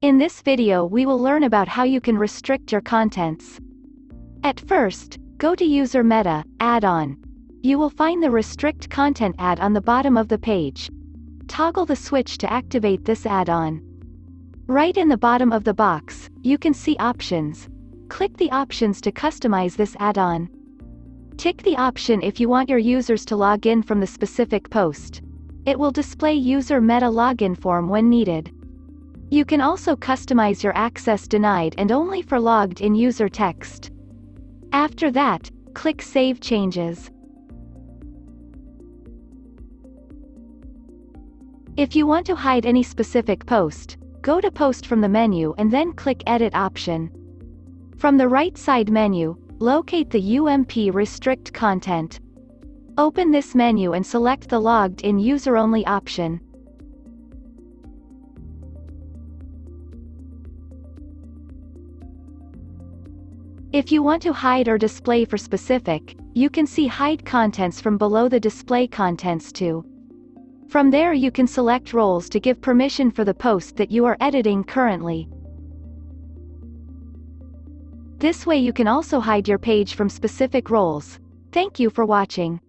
In this video we will learn about how you can restrict your contents. At first, go to User Meta, Add-on. You will find the Restrict Content add on the bottom of the page. Toggle the switch to activate this add-on. Right in the bottom of the box, you can see Options. Click the options to customize this add-on. Tick the option if you want your users to log in from the specific post. It will display User Meta login form when needed. You can also customize your access denied and only for logged in user text. After that, click Save Changes. If you want to hide any specific post, go to Post from the menu and then click Edit option. From the right side menu, locate the UMP Restrict Content. Open this menu and select the Logged in User Only option. If you want to hide or display for specific, you can see Hide Contents from below the Display Contents too. From there you can select roles to give permission for the post that you are editing currently. This way you can also hide your page from specific roles. Thank you for watching.